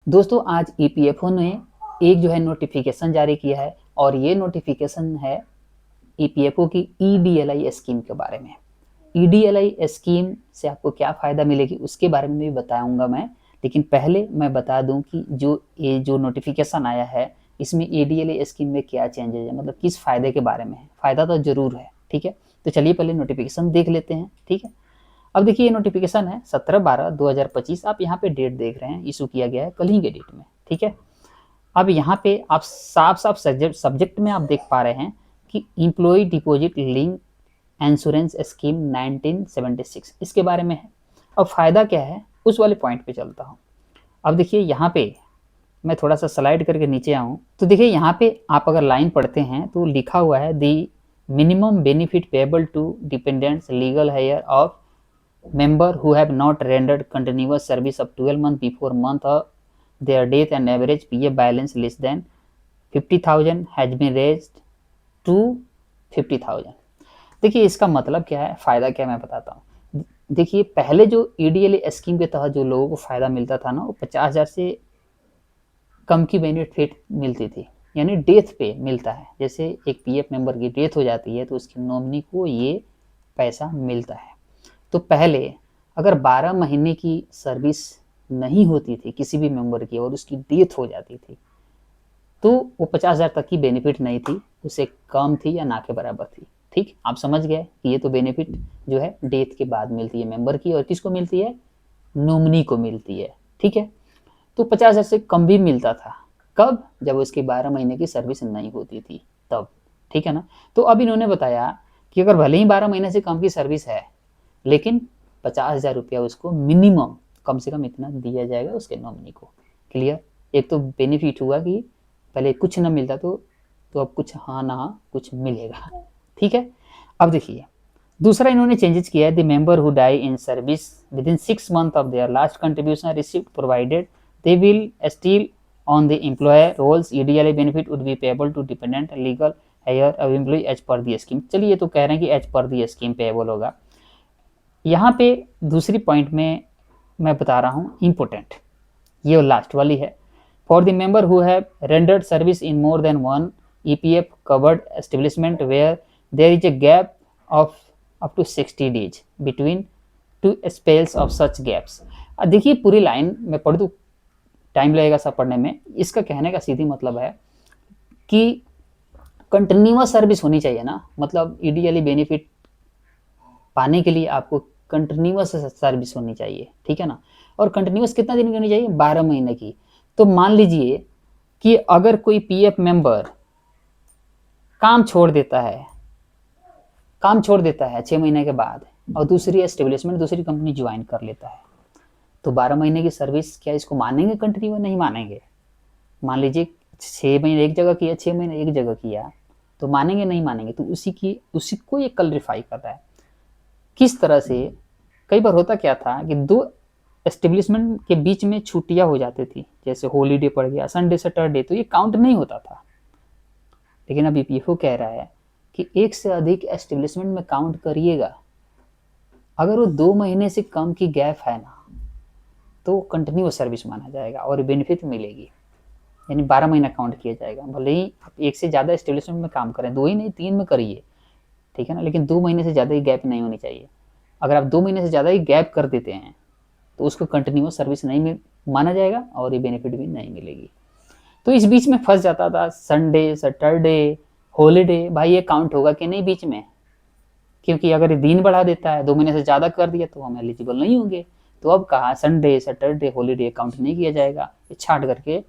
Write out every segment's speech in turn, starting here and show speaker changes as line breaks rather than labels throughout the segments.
दोस्तों आज ईपीएफओ ने एक जो है नोटिफिकेशन जारी किया है और ये नोटिफिकेशन है ईपीएफओ की ईडीएलआई स्कीम के बारे में। ईडीएलआई स्कीम से आपको क्या फ़ायदा मिलेगी उसके बारे में भी बताऊंगा मैं, लेकिन पहले मैं बता दूं कि जो नोटिफिकेशन आया है इसमें ईडीएलआई स्कीम में क्या चेंजेस है, मतलब किस फ़ायदे के बारे में है। फ़ायदा तो ज़रूर है, ठीक है। तो चलिए पहले नोटिफिकेशन देख लेते हैं, ठीक है। अब देखिए ये नोटिफिकेशन है 17/12/2025। आप यहाँ पे डेट देख रहे हैं, इशू किया गया है कल ही के डेट में, ठीक है। अब यहाँ पे आप साफ साफ सब्जेक्ट में आप देख पा रहे हैं कि employee deposit link insurance scheme 1976 इसके बारे में है। अब फायदा क्या है उस वाले पॉइंट पे चलता हूँ। अब देखिए यहाँ पे मैं थोड़ा सा स्लाइड करके नीचे आऊँ तो देखिए यहाँ पे आप अगर लाइन पढ़ते हैं तो लिखा हुआ है the minimum benefit payable to dependents legal heir of member who have not rendered continuous service of 12 months before month of their death and average PF balance less than 50,000 has been raised to 50,000। देखिए इसका मतलब क्या है, फ़ायदा क्या है मैं बताता हूँ। देखिए पहले जो ईडीएलए स्कीम के तहत जो लोगों को फ़ायदा मिलता था ना, वो 50,000 से कम की बेनिफिट मिलती थी, यानी डेथ पे मिलता है। जैसे एक पीएफ मेंबर की डेथ हो जाती है तो उसकी नॉमिनी को ये पैसा मिलता है। तो पहले अगर 12 महीने की सर्विस नहीं होती थी किसी भी मेंबर की और उसकी डेथ हो जाती थी तो वो 50,000 तक की बेनिफिट नहीं थी, उससे कम थी या ना के बराबर थी। ठीक, आप समझ गए कि ये तो बेनिफिट जो है डेथ के बाद मिलती है मेंबर की, और किसको मिलती है, नॉमिनी को मिलती है, ठीक है। तो 50,000 से कम भी मिलता था, कब, जब उसकी 12 महीने की सर्विस नहीं होती थी तब, ठीक है ना। तो अब इन्होंने बताया कि अगर भले ही 12 महीने से कम की सर्विस है लेकिन 50,000 रुपया उसको मिनिमम कम से कम इतना दिया जाएगा उसके नॉमिनी को। क्लियर, एक तो बेनिफिट हुआ कि पहले कुछ ना मिलता तो अब कुछ हाँ ना कुछ मिलेगा, ठीक है। अब देखिए दूसरा इन्होंने चेंजेस किया है, the member who die in service within 6 month of their last contribution received provided they will still on the employer rolls EDLI benefit would be payable to dependent legal heir of employee as per the scheme. चलिए ये तो कह रहे हैं कि as per the scheme payable होगा। यहाँ पे दूसरी पॉइंट में मैं बता रहा हूँ इम्पोर्टेंट, ये लास्ट वाली है। For the member who have rendered service in more than one EPF covered establishment where there is a gap of up to 60 days between two spells of such gaps. देखिए पूरी line मैं पढ़ दूँ, time लगेगा सब पढ़ने में। इसका कहने का सीधी मतलब है कि कंटिन्यूअस सर्विस होनी चाहिए ना, मतलब ईडीएलई बेनिफिट पाने के लिए आपको कंटिन्यूअस सर्विस होनी चाहिए, ठीक है ना। और कंटिन्यूअस कितना दिन की होनी चाहिए, 12 महीने की। तो मान लीजिए कि अगर कोई पीएफ मेंबर काम छोड़ देता है, 6 महीने के बाद और दूसरी एस्टेब्लिशमेंट दूसरी कंपनी ज्वाइन कर लेता है, तो 12 महीने की सर्विस क्या इसको मानेंगे कंटिन्यू, नहीं मानेंगे। मान लीजिए 6 महीने एक जगह किया, 6 महीने एक जगह किया, तो मानेंगे नहीं मानेंगे। तो उसी को ये क्लैरिफाई कर रहा है। किस तरह से, कई बार होता क्या था कि दो एस्टेब्लिशमेंट के बीच में छुट्टियां हो जाती थी, जैसे हॉलीडे पड़ गया, संडे सैटरडे, तो ये काउंट नहीं होता था। लेकिन अब ईपीएफओ कह रहा है कि एक से अधिक एस्टेब्लिशमेंट में काउंट करिएगा, अगर वो 2 महीने से कम की गैप है ना तो कंटिन्यूअस सर्विस माना जाएगा और बेनिफिट मिलेगी, यानी 12 महीना काउंट किया जाएगा। भले ही आप एक से ज़्यादा एस्टेब्लिशमेंट में काम करें, 2 ही नहीं 3 में करिए, ठीक है ना, लेकिन 2 महीने से ज़्यादा ही गैप नहीं होनी चाहिए। अगर आप 2 महीने से ज़्यादा ही गैप कर देते हैं तो उसको कंटिन्यूअस सर्विस नहीं माना जाएगा और ये बेनिफिट भी नहीं मिलेगी। तो इस बीच में फंस जाता था, संडे सैटरडे हॉलीडे, भाई ये काउंट होगा कि नहीं बीच में, क्योंकि अगर ये दिन बढ़ा देता है, 2 महीने से ज़्यादा कर दिया तो हम एलिजिबल नहीं होंगे। तो अब कहा संडे सैटरडे हॉलीडे काउंट नहीं किया जाएगा, छाट करके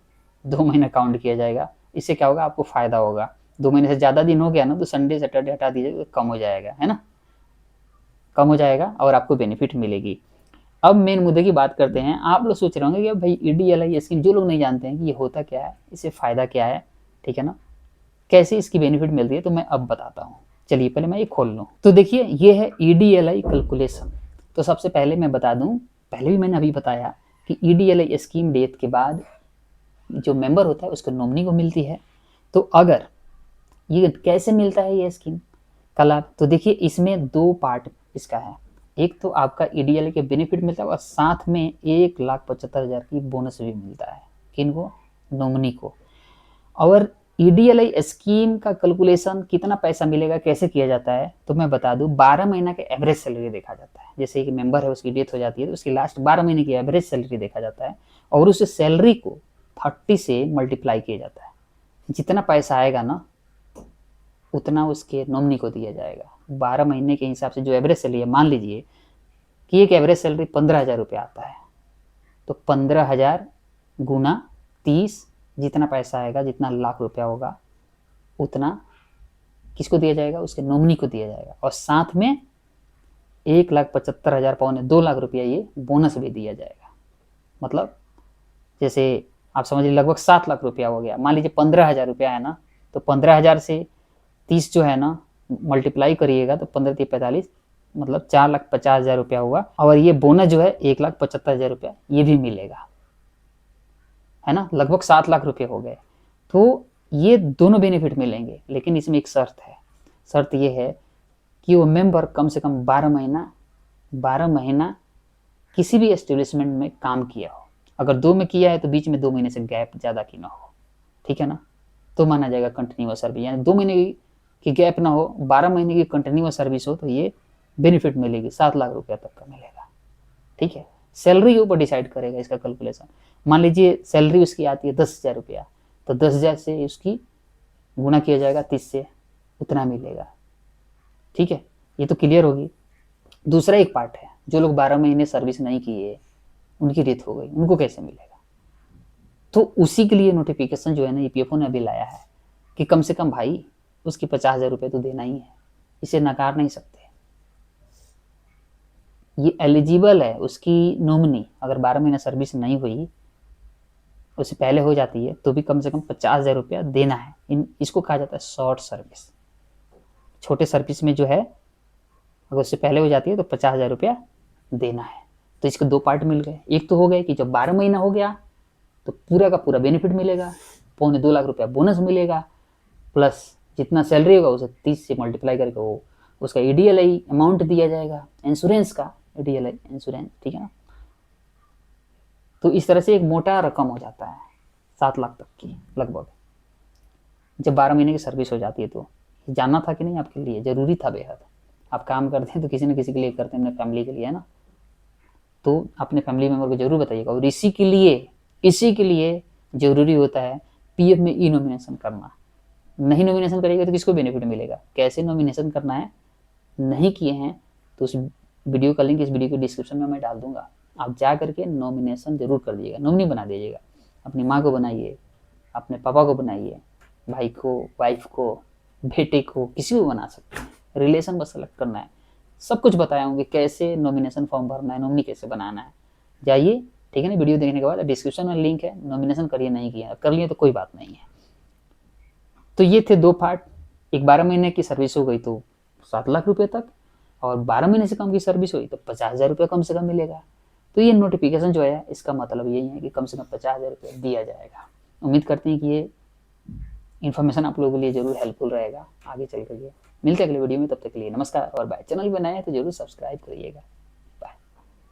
2 महीना काउंट किया जाएगा। इससे क्या होगा, आपको फ़ायदा होगा। 2 महीने से ज़्यादा दिन हो गया ना तो संडे सैटरडे हटा दीजिए तो कम हो जाएगा, है ना, कम हो जाएगा और आपको बेनिफिट मिलेगी। अब मेन मुद्दे की बात करते हैं। आप लोग सोच रहे होंगे कि भाई ईडीएलआई स्कीम, जो लोग नहीं जानते हैं कि ये होता क्या है, इससे फ़ायदा क्या है, ठीक है ना, कैसे इसकी बेनिफिट मिलती है, तो मैं अब बताता हूँ। चलिए पहले मैं ये खोल लूँ। तो देखिए ये है ईडीएलआई कैलकुलेशन। तो सबसे पहले मैं बता दूँ, पहले भी मैंने अभी बताया कि ईडीएलआई स्कीम डेथ के बाद जो मेंबर होता है उसको नॉमिनी को मिलती है। तो अगर ये कैसे मिलता है ये स्कीम का लाभ, तो देखिए इसमें 2 पार्ट इसका है। एक तो आपका ईडीएलआई के बेनिफिट मिलता है और साथ में 1,75,000 की बोनस भी मिलता है, किनको? नॉमिनी को। और ईडीएलआई स्कीम का कैलकुलेशन कितना पैसा मिलेगा कैसे किया जाता है, तो मैं बता दूं 12 महीना के एवरेज सैलरी देखा जाता है। जैसे एक मेंबर है उसकी डेथ हो जाती है तो उसकी लास्ट 12 महीने की एवरेज सैलरी देखा जाता है और उस सैलरी को 30 से मल्टीप्लाई किया जाता है। जितना पैसा आएगा ना उतना उसके नॉमिनी को दिया जाएगा। 12 महीने के हिसाब से जो एवरेज सैलरी है, मान लीजिए कि एक एवरेज सैलरी 15,000 रुपया आता है, तो 15,000 गुना 30, जितना पैसा आएगा, जितना लाख रुपया होगा, उतना किसको दिया जाएगा? उसके नॉमिनी को दिया जाएगा। और साथ में 1,75,000 पौने 2 लाख रुपया ये बोनस भी दिया जाएगा। मतलब जैसे आप समझ लीजिए लगभग 7 लाख रुपया हो गया। मान लीजिए 15,000 रुपया है ना, तो 15,000 से 30 जो है ना मल्टीप्लाई करिएगा तो 15 × 45 मतलब 4,50,000 रुपया हुआ। और ये बोनस जो है 1,75,000 रुपया ये भी मिलेगा, है ना, लगभग 7 लाख रुपये हो गए। तो ये दोनों बेनिफिट मिलेंगे, लेकिन इसमें एक शर्त है। शर्त ये है कि वो मेंबर कम से कम 12 महीना किसी भी एस्टेब्लिशमेंट में काम किया हो। अगर 2 में किया है तो बीच में 2 महीने से गैप ज़्यादा की ना हो, ठीक है ना, तो माना जाएगा कंटिन्यूअस सर्विस। यानी 2 महीने की गैप ना हो, 12 महीने की कंटिन्यूअस सर्विस हो, तो ये बेनिफिट मिलेगी, 7 लाख रुपया तक का मिलेगा, ठीक है। सैलरी के ऊपर डिसाइड करेगा इसका कैलकुलेशन। मान लीजिए सैलरी उसकी आती है 10,000 रुपया, तो 10,000 से उसकी गुना किया जाएगा 30 से, उतना मिलेगा, ठीक है। ये तो क्लियर होगी। दूसरा एक पार्ट है, जो लोग 12 महीने सर्विस नहीं किए, उनकी डेथ हो गई, उनको कैसे मिलेगा? तो उसी के लिए नोटिफिकेशन जो है ना ईपीएफओ ने अभी लाया है कि कम से कम भाई उसकी 50,000 रुपये तो देना ही है, इसे नकार नहीं सकते। ये एलिजिबल है उसकी नॉमिनी, अगर 12 महीना सर्विस नहीं हुई, उससे पहले हो जाती है, तो भी कम से कम 50,000 रुपया देना है। इसको कहा जाता है शॉर्ट सर्विस। छोटे सर्विस में जो है अगर उससे पहले हो जाती है तो 50,000 रुपया देना है। तो इसके 2 पार्ट मिल गए। एक तो हो गए कि जब 12 महीना हो गया तो पूरा का पूरा बेनिफिट मिलेगा, 2.25 लाख रुपया बोनस मिलेगा, प्लस जितना सैलरी होगा उसे 30 से मल्टीप्लाई करके वो उसका ईडीएलआई अमाउंट दिया जाएगा, इंश्योरेंस का ईडीएलआई इंश्योरेंस, ठीक है ना। तो इस तरह से एक मोटा रकम हो जाता है 7 लाख तक की लगभग, जब 12 महीने की सर्विस हो जाती है। तो जानना था कि नहीं आपके लिए? ज़रूरी था बेहद। आप काम करते हैं तो किसी न किसी के लिए करते हैं, अपने फैमिली के लिए, है ना। तो अपने फैमिली मेम्बर को जरूर बताइएगा। और इसी के लिए जरूरी होता है पीएफ में ई नॉमिनेशन करना। नहीं नॉमिनेशन करेगा तो किसको बेनिफिट मिलेगा? कैसे नॉमिनेशन करना है, नहीं किए हैं तो उस वीडियो का लिंक इस वीडियो के डिस्क्रिप्शन में मैं डाल दूंगा। आप जा करके नॉमिनेशन जरूर कर दीजिएगा, नॉमिनी बना दीजिएगा। अपनी माँ को बनाइए, अपने पापा को बनाइए, भाई को, वाइफ को, बेटे को, किसी को बना सकते हैं। रिलेशन बस सेलेक्ट करना है। सब कुछ बताया हूँ कि कैसे नॉमिनेशन फॉर्म भरना है, नॉमिनी कैसे बनाना है। जाइए, ठीक है ना। वीडियो देखने के बाद डिस्क्रिप्शन में लिंक है, नॉमिनेशन करिए, नहीं किया कर लिए तो कोई बात नहीं है। तो ये थे 2 पार्ट। एक 12 महीने की सर्विस हो गई तो 7 लाख रुपये तक, और 12 महीने से कम की सर्विस हुई तो 50,000 रुपये कम से कम मिलेगा। तो ये नोटिफिकेशन जो है इसका मतलब यही है कि कम से कम 50,000 रुपये दिया जाएगा। उम्मीद करते हैं कि ये इन्फॉर्मेशन आप लोगों के लिए जरूर हेल्पफुल रहेगा आगे चल कर। मिलते हैं अगले वीडियो में, तब तक के लिए नमस्कार और बाय। चैनल बनाए हैं तो जरूर सब्सक्राइब करिएगा।